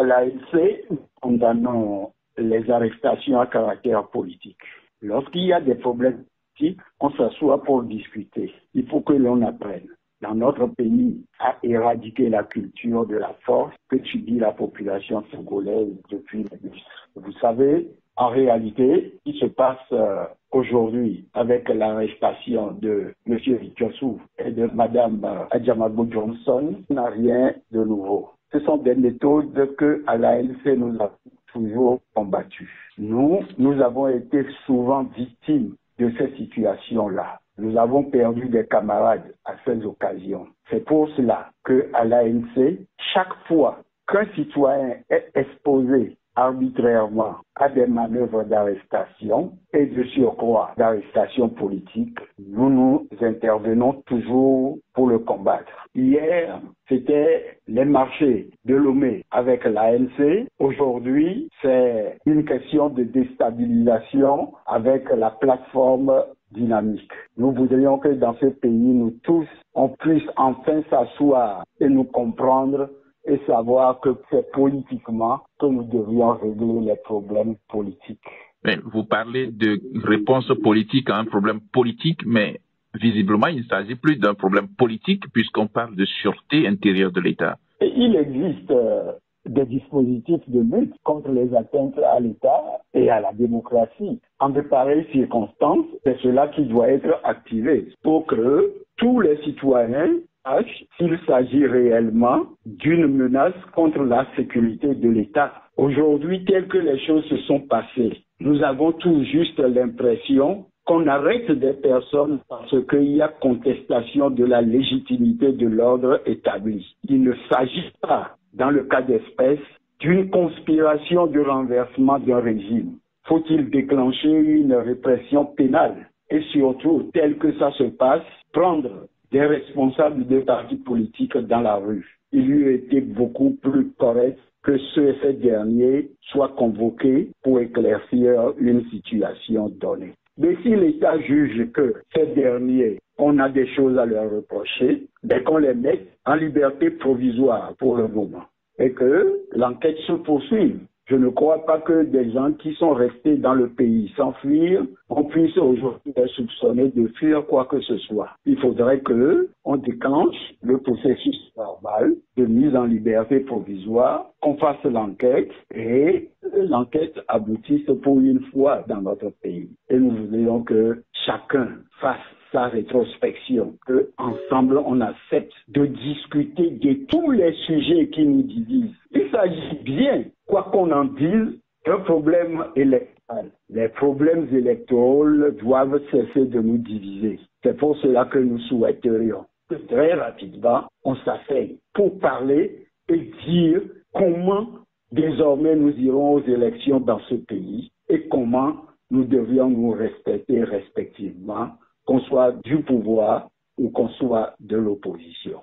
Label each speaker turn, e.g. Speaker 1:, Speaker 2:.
Speaker 1: l'ANC, nous condamnons les arrestations à caractère politique. Lorsqu'il y a des problèmes politiques, on s'assoit pour discuter. Il faut que l'on apprenne dans notre pays à éradiquer la culture de la force que subit la population togolaise depuis le début. Vous savez, en réalité, ce qui se passe aujourd'hui avec l'arrestation de M. Victorsou et de Mme Adjamabo Johnson n'a rien de nouveau. Ce sont des méthodes que à l'ANC nous avons toujours combattues. Nous avons été souvent victimes de ces situations-là. Nous avons perdu des camarades à ces occasions. C'est pour cela qu'à l'ANC, chaque fois qu'un citoyen est exposé arbitrairement à des manœuvres d'arrestation et de surcroît d'arrestation politique, nous intervenons toujours pour le combattre. Hier, c'était les marchés de Lomé avec l'ANC. Aujourd'hui, c'est une question de déstabilisation avec la plateforme dynamique. Nous voudrions que dans ce pays, nous tous, on puisse enfin s'asseoir et nous comprendre et savoir que c'est politiquement que nous devrions régler les problèmes politiques.
Speaker 2: Mais vous parlez de réponse politique à un problème politique, mais visiblement, il ne s'agit plus d'un problème politique puisqu'on parle de sûreté intérieure de l'État.
Speaker 1: Et il existe des dispositifs de lutte contre les atteintes à l'État et à la démocratie. En de pareilles circonstances, c'est cela qui doit être activé pour que tous les citoyens sachent s'il s'agit réellement d'une menace contre la sécurité de l'État. Aujourd'hui, telles que les choses se sont passées, nous avons tout juste l'impression qu'on arrête des personnes parce qu'il y a contestation de la légitimité de l'ordre établi. Il ne s'agit pas, dans le cas d'espèce, d'une conspiration de renversement d'un régime. Faut-il déclencher une répression pénale et surtout, tel que ça se passe, prendre des responsables des partis politiques dans la rue? Il eût été beaucoup plus correct que ces derniers soient convoqués pour éclaircir une situation donnée. Mais si l'État juge que ces derniers, on a des choses à leur reprocher, qu'on les mette en liberté provisoire pour le moment et que l'enquête se poursuive. Je ne crois pas que des gens qui sont restés dans le pays sans fuir, on puisse aujourd'hui les soupçonner de fuir quoi que ce soit. Il faudrait qu'on déclenche le processus normal de mise en liberté provisoire, qu'on fasse l'enquête et l'enquête aboutisse pour une fois dans notre pays. Et nous voudrions que chacun fasse sa rétrospection, que ensemble on accepte de discuter de tous les sujets qui nous divisent. Il s'agit bien, quoi qu'on en dise, d'un problème électoral. Les problèmes électoraux doivent cesser de nous diviser. C'est pour cela que nous souhaiterions que très rapidement on s'asseye pour parler et dire comment désormais nous irons aux élections dans ce pays et comment nous devions nous respecter respectivement, qu'on soit du pouvoir ou qu'on soit de l'opposition.